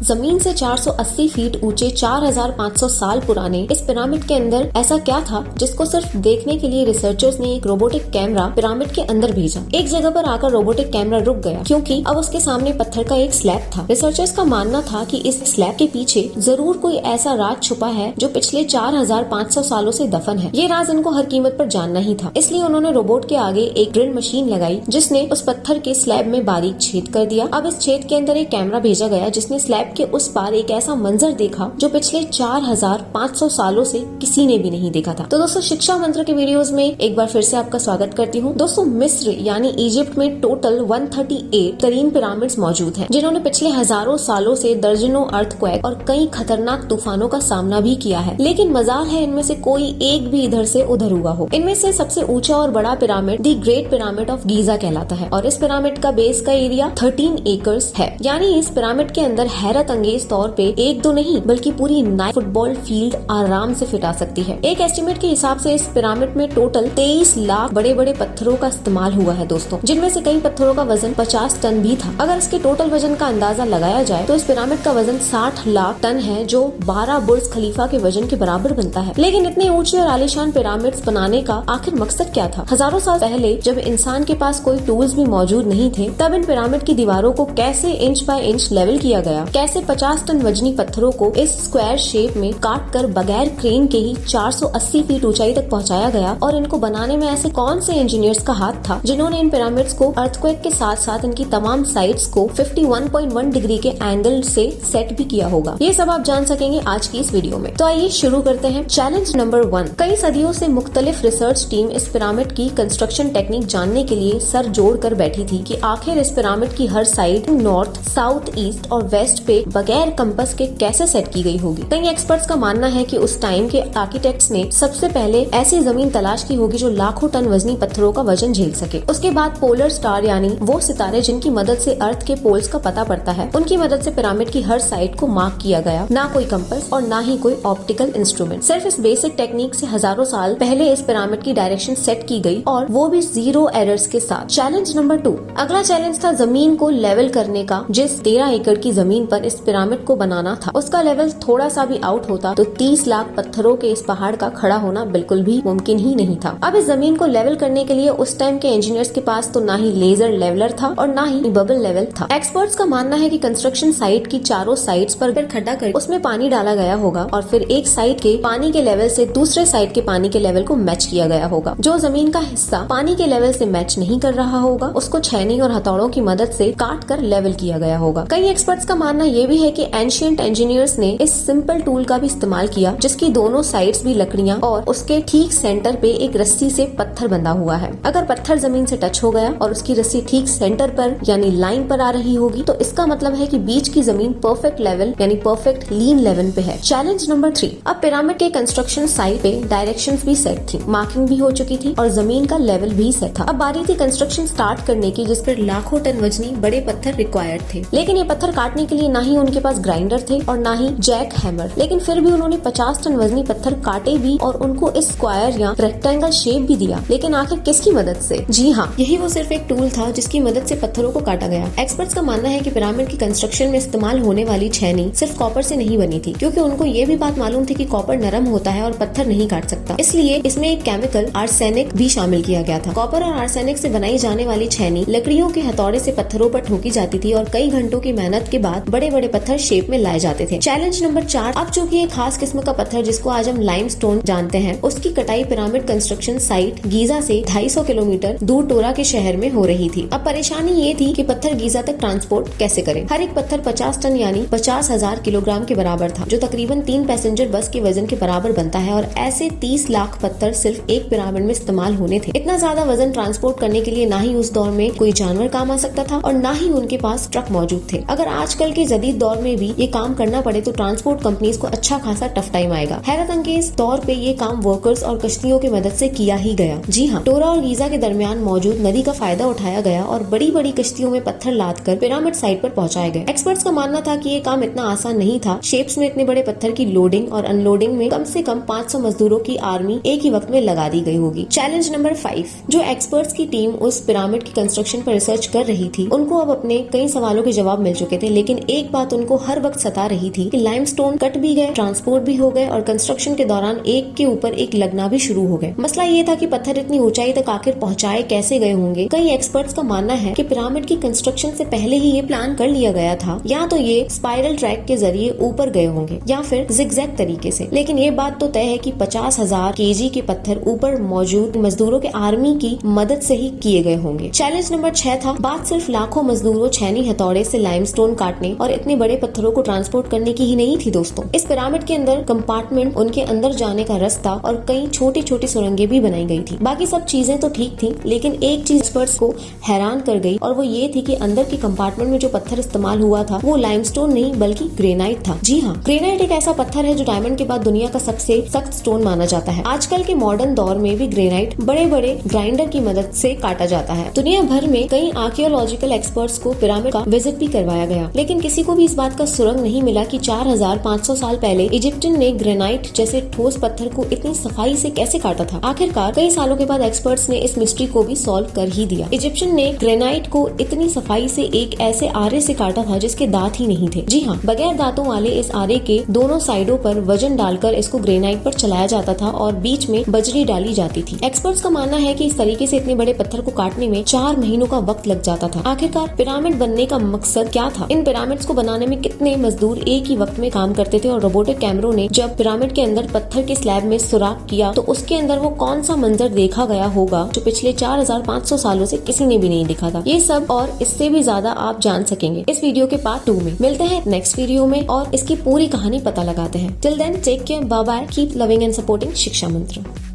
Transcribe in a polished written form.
जमीन से 480 फीट ऊंचे 4500 साल पुराने इस पिरामिड के अंदर ऐसा क्या था जिसको सिर्फ देखने के लिए रिसर्चर्स ने एक रोबोटिक कैमरा पिरामिड के अंदर भेजा। एक जगह पर आकर रोबोटिक कैमरा रुक गया क्योंकि अब उसके सामने पत्थर का एक स्लैब था। रिसर्चर्स का मानना था कि इस स्लैब के पीछे जरूर कोई ऐसा राज छुपा है जो पिछले 4500 सालों से दफन है। ये राज इनको हर कीमत पर जानना ही था, इसलिए उन्होंने रोबोट के आगे एक ड्रिल मशीन लगाई जिसने उस पत्थर के स्लैब में बारीक छेद कर दिया। अब इस छेद के अंदर एक कैमरा भेजा गया जिसने स्लैब के उस पार एक ऐसा मंजर देखा जो पिछले 4500 सालों से किसी ने भी नहीं देखा था। तो दोस्तों, शिक्षा मंत्र के वीडियोस में एक बार फिर से आपका स्वागत करती हूँ। दोस्तों, मिस्र यानी इजिप्ट में टोटल 138 तरीन पिरामिड्स मौजूद हैं, जिन्होंने पिछले हजारों सालों से दर्जनों अर्थक्वेक और कई खतरनाक तूफानों का सामना भी किया है। लेकिन मजाल है इनमें से कोई एक भी इधर से उधर हुआ हो। इनमें से सबसे ऊंचा और बड़ा pyramid the great pyramid of Giza कहलाता है और इस पिरामिड का बेस का एरिया 13 एकर्स है। यानी इस पिरामिड के अंदर हैरत अंगेज तौर पे एक दो नहीं बल्कि पूरी 9 फुटबॉल फील्ड आराम से फिट आ सकती है। एक एस्टिमेट के हिसाब से इस पिरामिड में टोटल 23 लाख बड़े बड़े पत्थरों का इस्तेमाल हुआ है दोस्तों, जिनमें से कई पत्थरों का वजन 50 टन भी था। अगर इसके टोटल वजन का अंदाजा लगाया जाए तो इस पिरामिड का वजन 60 लाख टन है, जो 12 बुर्ज खलीफा के वजन के बराबर बनता है। लेकिन इतने ऊंचे और आलीशान पिरामिड्स बनाने का आखिर मकसद क्या था? हजारों साल पहले जब इंसान के पास कोई टूल्स भी मौजूद नहीं थे, तब इन पिरामिड की दीवारों को कैसे इंच बाय इंच लेवल किया गया, कैसे 50 टन वजनी पत्थरों को इस स्क्वायर शेप में काट कर बगैर क्रेन के ही 480 फीट ऊंचाई तक पहुंचाया गया, और इनको बनाने में ऐसे कौन से इंजीनियर्स का हाथ था जिन्होंने इन पिरामिड्स को अर्थक्वेक के साथ साथ इनकी तमाम साइड्स को 51.1 डिग्री के एंगल से सेट भी किया होगा। ये सब आप जान सकेंगे आज की इस वीडियो में। तो आइए शुरू करते हैं। Challenge number 1। कई सदियों से मुख्तलिफ रिसर्च टीम इस पिरामिड की कंस्ट्रक्शन टेक्निक जानने के लिए सर जोड़ कर बैठी थी कि आखिर इस पिरामिड की हर साइड नॉर्थ, साउथ, ईस्ट और वेस्ट पे बगैर कंपास के कैसे सेट की गई होगी। कई एक्सपर्ट्स का मानना है कि उस टाइम के आर्किटेक्ट्स ने सबसे पहले ऐसी जमीन तलाश की होगी जो लाखों टन वजनी पत्थरों का वजन झेल सके। उसके बाद पोलर स्टार यानी वो सितारे जिनकी मदद से अर्थ के पोल्स का पता पड़ता है, उनकी मदद से पिरामिड की हर साइड को मार्क किया गया। ना कोई कंपास और ना ही कोई ऑप्टिकल इंस्ट्रूमेंट। सिर्फ इस बेसिक टेक्निक से हजारों साल पहले इस पिरामिड की डायरेक्शन सेट की गई, और वो भी 0 एरर्स के साथ। Challenge number 2। अगला चैलेंज था जमीन को लेवल करने का। जिस 13 एकड़ की जमीन पर इस पिरामिड को बनाना था, उसका लेवल थोड़ा सा भी आउट होता तो 30 लाख पत्थरों के इस पहाड़ का खड़ा होना बिल्कुल भी मुमकिन ही नहीं था। अब इस जमीन को लेवल करने के लिए उस टाइम के इंजीनियर्स के पास तो ना ही लेजर लेवलर था और ना ही बबल लेवल था। एक्सपर्ट्स का मानना है कि कंस्ट्रक्शन साइट की चारों साइड्स पर खड्डा कर उसमें पानी डाला गया होगा, और फिर एक साइड के पानी के लेवल से दूसरे साइड के पानी के लेवल को मैच किया गया होगा। जो जमीन का हिस्सा पानी के लेवल से मैच नहीं कर रहा होगा, उसको छेनी और हथौड़ों की मदद से काट कर लेवल किया गया होगा। कई एक्सपर्ट्स का मानना ये भी है कि एंशिएंट इंजीनियर्स ने इस सिंपल टूल का भी इस्तेमाल किया, जिसकी दोनों साइड्स भी लकड़ियां और उसके ठीक सेंटर पे एक रस्सी से पत्थर बंधा हुआ है। अगर पत्थर जमीन से टच हो गया और उसकी रस्सी ठीक सेंटर पर यानी लाइन पर आ रही होगी, तो इसका मतलब है कि बीच की जमीन परफेक्ट लेवल यानी परफेक्ट लीन लेवल पे है। Challenge number 3। अब पिरामिड के कंस्ट्रक्शन साइट पे डायरेक्शंस भी सेट थी, मार्किंग भी हो चुकी थी और जमीन का लेवल भी सेट था। अब बारी थी कंस्ट्रक्शन स्टार्ट करने की, जिस पर लाखों टन वजनी बड़े पत्थर रिक्वायर्ड थे। लेकिन ये पत्थर काटने के लिए ना ही उनके पास ग्राइंडर थे और ना ही जैक हैमर। लेकिन फिर भी उन्होंने 50 टन वजनी पत्थर काटे भी और उनको इस स्क्वायर या रेक्टेंगल शेप भी दिया। लेकिन आखिर किसकी मदद से? जी हाँ, यही वो सिर्फ एक टूल था जिसकी मदद से पत्थरों को काटा गया। एक्सपर्ट्स का मानना है कि पिरामिड की कंस्ट्रक्शन में इस्तेमाल होने वाली छेनी सिर्फ कॉपर से नहीं बनी थी, क्योंकि उनको ये भी बात मालूम थी कि कॉपर नरम होता है और पत्थर नहीं काट सकता। इसलिए इसमें एक केमिकल आर्सेनिक भी शामिल किया गया था। कॉपर और आर्सेनिक से बनाई जाने वाली छेनी लकड़ियों के हथौड़े से पत्थरों पर ठोकी जाती थी और कई घंटों की मेहनत के बाद बड़े बड़े पत्थर शेप में लाए जाते थे। Challenge number 4। अब चूंकि एक खास किस्म का पत्थर जिसको आज हम लाइमस्टोन जानते हैं, उसकी कटाई पिरामिड कंस्ट्रक्शन साइट गीजा से 250 किलोमीटर दूर टोरा के शहर में हो रही थी। अब परेशानी ये थी कि पत्थर गीजा तक ट्रांसपोर्ट कैसे करें। हर एक पत्थर 50 टन यानी 50,000 किलोग्राम के बराबर था, जो तकरीबन 3 पैसेंजर बस के वजन के बराबर बनता है, और ऐसे 30 लाख पत्थर सिर्फ एक पिरामिड में इस्तेमाल होने थे। इतना ज्यादा वजन ट्रांसपोर्ट करने के लिए ना ही उस दौर में कोई जानवर काम आ सकता था और ना ही उनके पास ट्रक मौजूद थे। अगर आजकल के जदीद दौर में भी ये काम करना पड़े तो ट्रांसपोर्ट कंपनीज को अच्छा खासा टफ टाइम आएगा। हैरत अंगेज तौर पे ये काम वर्कर्स और कश्तियों की मदद से किया ही गया। जी हाँ, टोरा और गीजा के दरमियान मौजूद नदी का फायदा उठाया गया और बड़ी बड़ी कश्तियों में पत्थर लाद कर पिरामिड साइट पर पहुंचाए गए। एक्सपर्ट्स का मानना था कि ये काम इतना आसान नहीं था। शेप्स में इतने बड़े पत्थर की लोडिंग और अनलोडिंग में कम से कम 500 मजदूरों की आर्मी एक ही वक्त में लगा दी गई होगी। Challenge number 5। जो एक्सपर्ट्स की टीम उस पिरामिड की कंस्ट्रक्शन पर रिसर्च कर रही थी, उनको अब अपने कई सवालों के जवाब मिल चुके थे, लेकिन एक बात उनको हर वक्त सता रही थी कि लाइमस्टोन कट भी गए, ट्रांसपोर्ट भी हो गए और कंस्ट्रक्शन के दौरान एक के ऊपर एक लगना भी शुरू हो गए। मसला ये था कि पत्थर इतनी ऊंचाई तक आखिर पहुंचाए कैसे गए होंगे। कई एक्सपर्ट्स का मानना है कि पिरामिड की कंस्ट्रक्शन से पहले ही ये प्लान कर लिया गया था, या तो ये स्पाइरल ट्रैक के जरिए ऊपर गए होंगे या फिर जिगजैग तरीके से। लेकिन ये बात तो तय है कि 50,000 kg के पत्थर ऊपर मौजूद मजदूरों के आर्मी की मदद से ही किए गए होंगे। चैलेंज नंबर 6 था, बात सिर्फ लाखों मजदूरों छैनी हथौड़े से लाइमस्टोन काटने और इतने बड़े पत्थरों को ट्रांसपोर्ट करने की ही नहीं थी दोस्तों। इस पिरामिड के अंदर कंपार्टमेंट, उनके अंदर जाने का रास्ता और कई छोटी छोटी सुरंगें भी बनाई गई थी। बाकी सब चीजें तो ठीक थी, लेकिन एक चीज एक्सपर्ट्स को हैरान कर गई और वो ये थी कि अंदर के कंपार्टमेंट में जो पत्थर इस्तेमाल हुआ था वो लाइमस्टोन नहीं बल्कि ग्रेनाइट था। जी हाँ, ग्रेनाइट एक ऐसा पत्थर है जो डायमंड के बाद दुनिया का सबसे सख्त स्टोन माना जाता है। आजकल के मॉडर्न दौर में भी ग्रेनाइट बड़े बड़े ग्राइंडर की मदद से काटा जाता है। दुनिया भर में कई आर्कियोलॉजिकल एक्सपर्ट्स को पिरामिड का विजिट भी करवाया गया, लेकिन किसी को भी इस बात का सुरंग नहीं मिला कि 4500 साल पहले इजिप्टियन ने ग्रेनाइट जैसे ठोस पत्थर को इतनी सफाई से कैसे काटा था। आखिरकार कई सालों के बाद एक्सपर्ट्स ने इस मिस्ट्री को भी सॉल्व कर ही दिया। इजिप्शियन ने ग्रेनाइट को इतनी सफाई से एक ऐसे आरे से काटा था जिसके दांत ही नहीं थे। जी हाँ, बगैर दांतों वाले इस आरे के दोनों साइडों पर वजन डालकर इसको ग्रेनाइट पर चलाया जाता था और बीच में बजरी डाली जाती थी। एक्सपर्ट्स का मानना है कि इस तरीके से इतने बड़े पत्थर को काटने में 4 महीनों का वक्त लग जाता था। आखिरकार पिरामिड बनने का मकसद क्या था? इन पिरामिड्स को बनाने में कितने मजदूर एक ही वक्त में काम करते थे और रोबोटिक कैमरों ने जब पिरामिड के अंदर पत्थर के स्लैब में सुराख किया तो उसके अंदर वो कौन सा मंजर देखा गया होगा जो पिछले 4500 सालों से किसी ने भी नहीं देखा था। ये सब और इससे भी ज्यादा आप जान सकेंगे इस वीडियो के पार्ट 2 में। मिलते हैं नेक्स्ट वीडियो में और इसकी पूरी कहानी पता लगाते हैं। Till then take care, bye bye, keep loving and supporting Shiksha मंत्र।